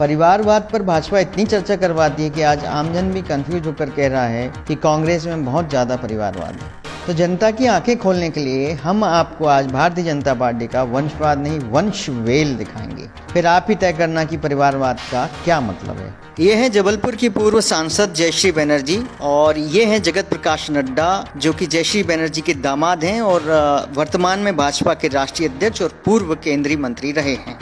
परिवारवाद पर भाजपा इतनी चर्चा करवाती है कि आज आमजन भी कंफ्यूज होकर कह रहा है कि कांग्रेस में बहुत ज़्यादा परिवारवाद है। तो जनता की आंखें खोलने के लिए हम आपको आज भारतीय जनता पार्टी का वंशवाद नहीं वंशवेल दिखाएंगे। फिर आप ही तय करना कि परिवारवाद का क्या मतलब है। ये है जबलपुर की पूर्व सांसद जयश्री बनर्जी और ये है जगत प्रकाश नड्डा जो कि जयश्री बनर्जी के दामाद हैं और वर्तमान में भाजपा के राष्ट्रीय अध्यक्ष और पूर्व केंद्रीय मंत्री रहे हैं।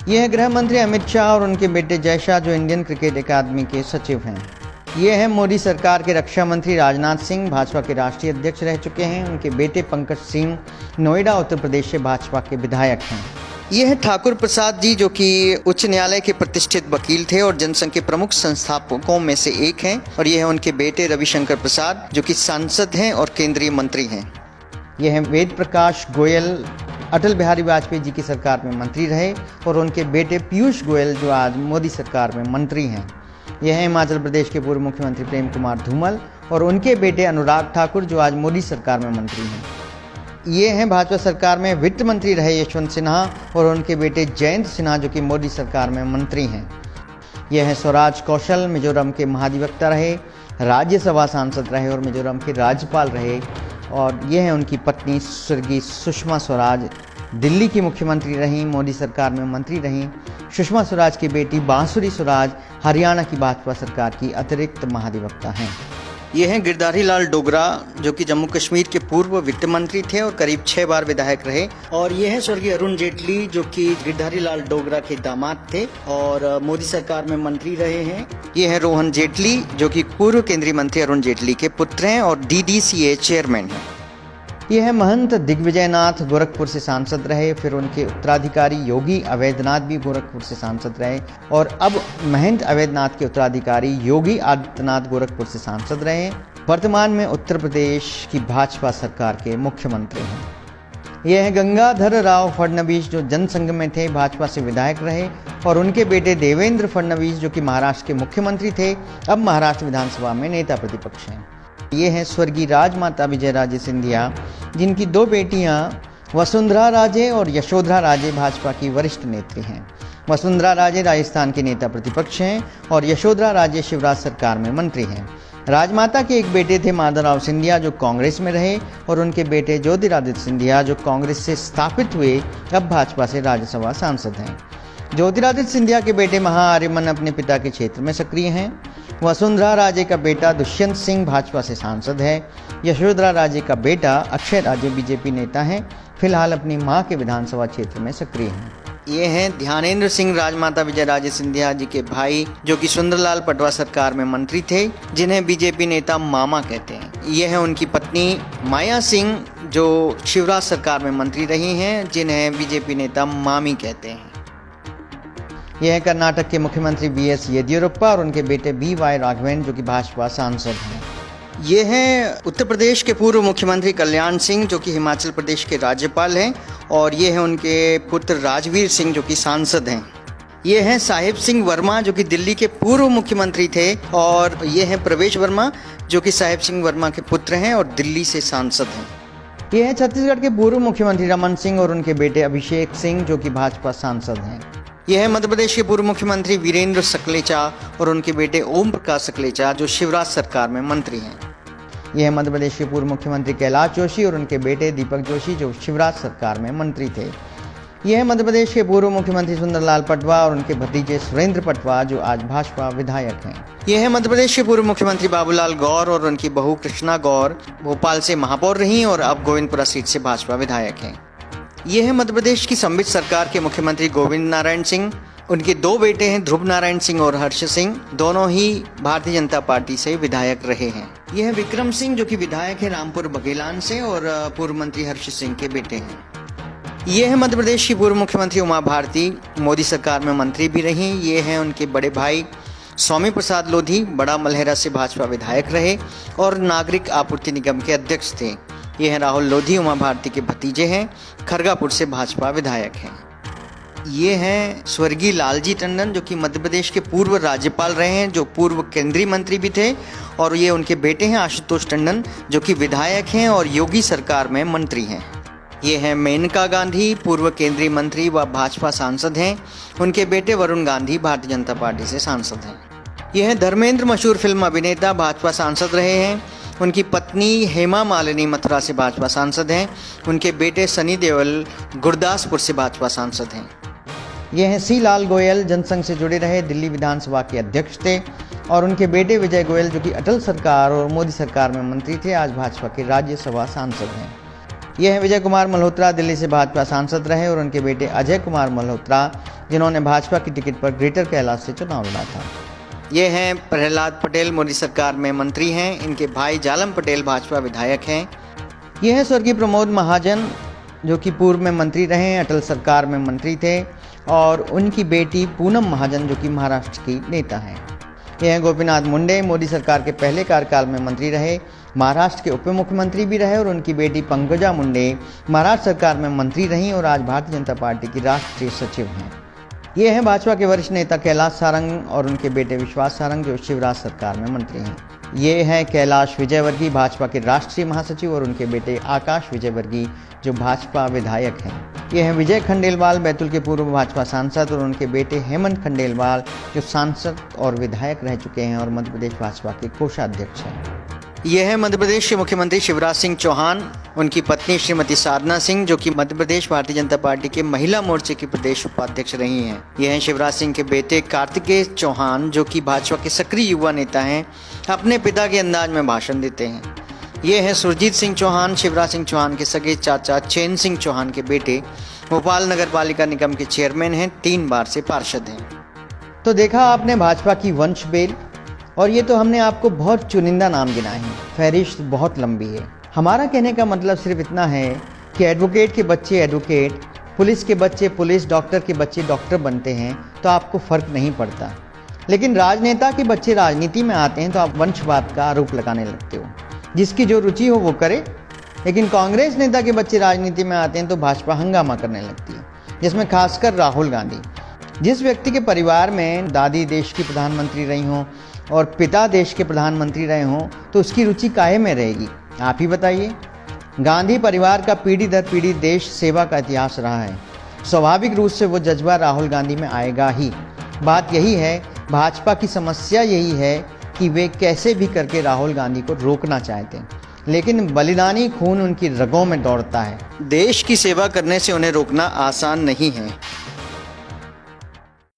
ये है गृह मंत्री अमित शाह और उनके बेटे जय शाह जो इंडियन क्रिकेट अकादमी के सचिव हैं। ये है मोदी सरकार के रक्षा मंत्री राजनाथ सिंह, भाजपा के राष्ट्रीय अध्यक्ष रह चुके हैं। उनके बेटे पंकज सिंह नोएडा उत्तर प्रदेश से भाजपा के विधायक हैं। ये है ठाकुर प्रसाद जी जो कि उच्च न्यायालय के प्रतिष्ठित वकील थे और जनसंघ के प्रमुख संस्थापकों में से एक हैं। और ये है उनके बेटे रविशंकर प्रसाद जो कि सांसद हैं और केंद्रीय मंत्री हैं। यह है वेद प्रकाश गोयल, अटल बिहारी वाजपेयी जी की सरकार में मंत्री रहे और उनके बेटे पीयूष गोयल जो आज मोदी सरकार में मंत्री हैं। यह है हिमाचल प्रदेश के पूर्व मुख्यमंत्री प्रेम कुमार धूमल और उनके बेटे अनुराग ठाकुर जो आज मोदी सरकार में मंत्री हैं। ये हैं भाजपा सरकार में वित्त मंत्री रहे यशवंत सिन्हा और उनके बेटे जयंत सिन्हा जो कि मोदी सरकार में मंत्री हैं। यह है स्वराज कौशल, मिजोरम के महाधिवक्ता रहे, राज्यसभा सांसद रहे और मिजोरम के राज्यपाल रहे। और यह है उनकी पत्नी स्वर्गीय सुषमा स्वराज, दिल्ली की मुख्यमंत्री रहीं, मोदी सरकार में मंत्री रहीं। सुषमा स्वराज की बेटी बांसुरी स्वराज हरियाणा की भाजपा सरकार की अतिरिक्त महाधिवक्ता हैं। ये हैं गिरधारी लाल डोगरा जो कि जम्मू कश्मीर के पूर्व वित्त मंत्री थे और करीब 6 बार विधायक रहे। और ये है स्वर्गीय अरुण जेटली जो कि गिरधारी लाल डोगरा के दामाद थे और मोदी सरकार में मंत्री रहे हैं। ये है रोहन जेटली जो कि पूर्व केंद्रीय मंत्री अरुण जेटली के पुत्र हैं और DDCA चेयरमैन हैं। ये है महंत दिग्विजयनाथ, गोरखपुर से सांसद रहे, फिर उनके उत्तराधिकारी योगी अवैधनाथ भी गोरखपुर से सांसद रहे और अब महंत अवैधनाथ के उत्तराधिकारी योगी आदित्यनाथ गोरखपुर से सांसद रहे। वर्तमान में उत्तर प्रदेश की भाजपा सरकार के मुख्यमंत्री हैं। यह है गंगाधर राव फडणवीस जो जनसंघ में थे, भाजपा से विधायक रहे और उनके बेटे देवेंद्र फडणवीस जो कि महाराष्ट्र के मुख्यमंत्री थे, अब महाराष्ट्र विधानसभा में नेता प्रतिपक्ष हैं। ये हैं स्वर्गीय राजमाता विजयराजे सिंधिया जिनकी 2 बेटियां वसुंधरा राजे और यशोधरा राजे भाजपा की वरिष्ठ नेत्री हैं। वसुंधरा राजे राजस्थान के नेता प्रतिपक्ष हैं और यशोधरा राजे शिवराज सरकार में मंत्री हैं। राजमाता के एक बेटे थे माधवराव सिंधिया जो कांग्रेस में रहे और उनके बेटे ज्योतिरादित्य सिंधिया जो कांग्रेस से स्थापित हुए, अब भाजपा से राज्यसभा सांसद हैं। ज्योतिरादित्य सिंधिया के बेटे महाआर्यमन अपने पिता के क्षेत्र में सक्रिय हैं। वसुंधरा राजे का बेटा दुष्यंत सिंह भाजपा से सांसद है। यशोधरा राजे का बेटा अक्षय राजे बीजेपी नेता हैं, फिलहाल अपनी मां के विधानसभा क्षेत्र में सक्रिय हैं। ये हैं ध्यानेंद्र सिंह राजमाता विजयराजे सिंधिया जी के भाई जो कि सुंदरलाल पटवा सरकार में मंत्री थे, जिन्हें बीजेपी नेता मामा कहते हैं। ये है उनकी पत्नी माया सिंह जो शिवराज सरकार में मंत्री रही हैं, जिन्हें बीजेपी नेता मामी कहते हैं। यह है कर्नाटक के मुख्यमंत्री BS येदियुरप्पा और उनके बेटे BY राघवेंद्र जो कि भाजपा सांसद हैं। ये है उत्तर प्रदेश के पूर्व मुख्यमंत्री कल्याण सिंह जो कि हिमाचल प्रदेश के राज्यपाल हैं और ये है उनके पुत्र राजवीर सिंह जो कि सांसद हैं। ये हैं साहिब सिंह वर्मा जो कि दिल्ली के पूर्व मुख्यमंत्री थे और ये हैं प्रवेश वर्मा जो कि साहिब सिंह वर्मा के पुत्र हैं और दिल्ली से सांसद हैं। ये है छत्तीसगढ़ के पूर्व मुख्यमंत्री रमन सिंह और उनके बेटे अभिषेक सिंह जो कि भाजपा सांसद हैं। यह है मध्य प्रदेश के पूर्व मुख्यमंत्री वीरेंद्र सकलेचा और उनके बेटे ओम प्रकाश सकलेचा जो शिवराज सरकार में मंत्री हैं। यह है मध्य प्रदेश के पूर्व मुख्यमंत्री कैलाश जोशी और उनके बेटे दीपक जोशी जो शिवराज सरकार में मंत्री थे। यह है मध्य प्रदेश के पूर्व मुख्यमंत्री सुंदरलाल पटवा और उनके भतीजे सुरेंद्र पटवा जो आज भाजपा विधायक हैं। यह है मध्य प्रदेश के पूर्व मुख्यमंत्री बाबूलाल गौर और उनकी बहू कृष्णा गौर भोपाल से महापौर रहीं और अब गोविंदपुरा सीट से भाजपा विधायक हैं। यह है मध्य प्रदेश की सम्मिलित सरकार के मुख्यमंत्री गोविंद नारायण सिंह। उनके 2 बेटे हैं ध्रुव नारायण सिंह और हर्ष सिंह, दोनों ही भारतीय जनता पार्टी से विधायक रहे हैं। यह है विक्रम सिंह जो कि विधायक है रामपुर बघेलान से और पूर्व मंत्री हर्ष सिंह के बेटे हैं। यह है मध्य प्रदेश की पूर्व मुख्यमंत्री उमा भारती, मोदी सरकार में मंत्री भी रहीं। ये हैं उनके बड़े भाई स्वामी प्रसाद लोधी, बड़ा मलहरा से भाजपा विधायक रहे और नागरिक आपूर्ति निगम के अध्यक्ष थे। ये हैं राहुल लोधी, उमा भारती के भतीजे हैं, खरगापुर से भाजपा विधायक हैं। ये हैं स्वर्गीय लालजी टंडन जो कि मध्य प्रदेश के पूर्व राज्यपाल रहे हैं, जो पूर्व केंद्रीय मंत्री भी थे और ये उनके बेटे हैं आशुतोष टंडन जो कि विधायक हैं और योगी सरकार में मंत्री हैं। ये हैं मेनका गांधी, पूर्व केंद्रीय मंत्री व भाजपा सांसद हैं। उनके बेटे वरुण गांधी भारतीय जनता पार्टी से सांसद हैं। ये हैं धर्मेंद्र, मशहूर फिल्म अभिनेता, भाजपा सांसद रहे हैं। उनकी पत्नी हेमा मालिनी मथुरा से भाजपा सांसद हैं। उनके बेटे सनी देओल गुरदासपुर से भाजपा सांसद हैं। ये हैं सी लाल गोयल, जनसंघ से जुड़े रहे, दिल्ली विधानसभा के अध्यक्ष थे। और उनके बेटे विजय गोयल, जो कि अटल सरकार और मोदी सरकार में मंत्री थे, आज भाजपा के राज्यसभा सांसद हैं। ये हैं विजय कुमार मल्होत्रा, दिल्ली से भाजपा सांसद रहे, और उनके बेटे अजय कुमार मल्होत्रा, जिन्होंने भाजपा की टिकट पर ग्रेटर कैलाश से चुनाव लड़ा था। ये हैं प्रहलाद पटेल, मोदी सरकार में मंत्री हैं। इनके भाई जालम पटेल भाजपा विधायक हैं। ये हैं स्वर्गीय प्रमोद महाजन, जो कि पूर्व में मंत्री रहे, अटल सरकार में मंत्री थे, और उनकी बेटी पूनम महाजन, जो कि महाराष्ट्र की नेता हैं। ये हैं गोपीनाथ मुंडे, मोदी सरकार के पहले कार्यकाल में मंत्री रहे, महाराष्ट्र के उप मुख्यमंत्री भी रहे, और उनकी बेटी पंकजा मुंडे महाराष्ट्र सरकार में मंत्री रहीं और आज भारतीय जनता पार्टी की राष्ट्रीय सचिव हैं। ये हैं भाजपा के वरिष्ठ नेता कैलाश सारंग और उनके बेटे विश्वास सारंग, जो शिवराज सरकार में मंत्री हैं। ये हैं कैलाश विजयवर्गीय, भाजपा के राष्ट्रीय महासचिव, और उनके बेटे आकाश विजयवर्गीय, जो भाजपा विधायक हैं। ये हैं विजय खंडेलवाल, बैतूल के पूर्व भाजपा सांसद, और उनके बेटे हेमंत खंडेलवाल, जो सांसद और विधायक रह चुके हैं और मध्य प्रदेश भाजपा के कोषाध्यक्ष हैं। ये है मध्य प्रदेश के मुख्यमंत्री शिवराज सिंह चौहान, उनकी पत्नी श्रीमती साधना सिंह, जो कि मध्य प्रदेश भारतीय जनता पार्टी के महिला मोर्चे की प्रदेश उपाध्यक्ष रही हैं। ये हैं शिवराज सिंह के बेटे कार्तिकेय चौहान, जो कि भाजपा के सक्रिय युवा नेता हैं, अपने पिता के अंदाज में भाषण देते हैं। ये हैं सुरजीत सिंह चौहान, शिवराज सिंह चौहान के सगे चाचा चैन सिंह चौहान के बेटे, भोपाल नगर पालिका निगम के चेयरमैन हैं, 3 बार से पार्षद हैं। तो देखा आपने भाजपा की वंश बेल, और ये तो हमने आपको बहुत चुनिंदा नाम गिनाए हैं, फहरिस्त बहुत लंबी है। हमारा कहने का मतलब सिर्फ इतना है कि एडवोकेट के बच्चे एडवोकेट, पुलिस के बच्चे पुलिस, डॉक्टर के बच्चे डॉक्टर बनते हैं तो आपको फ़र्क नहीं पड़ता, लेकिन राजनेता के बच्चे राजनीति में आते हैं तो आप वंशवाद का आरोप लगाने लगते हो। जिसकी जो रुचि हो वो करे, लेकिन कांग्रेस नेता के बच्चे राजनीति में आते हैं तो भाजपा हंगामा करने लगती है, जिसमें खासकर राहुल गांधी। जिस व्यक्ति के परिवार में दादी देश की प्रधानमंत्री रही हों और पिता देश के प्रधानमंत्री रहे हों, तो उसकी रुचि काहे में रहेगी, आप ही बताइए। गांधी परिवार का पीढ़ी दर पीढ़ी देश सेवा का इतिहास रहा है, स्वाभाविक रूप से वो जज्बा राहुल गांधी में आएगा ही। बात यही है, भाजपा की समस्या यही है कि वे कैसे भी करके राहुल गांधी को रोकना चाहते हैं, लेकिन बलिदानी खून उनकी रगों में दौड़ता है। देश की सेवा करने से उन्हें रोकना आसान नहीं है।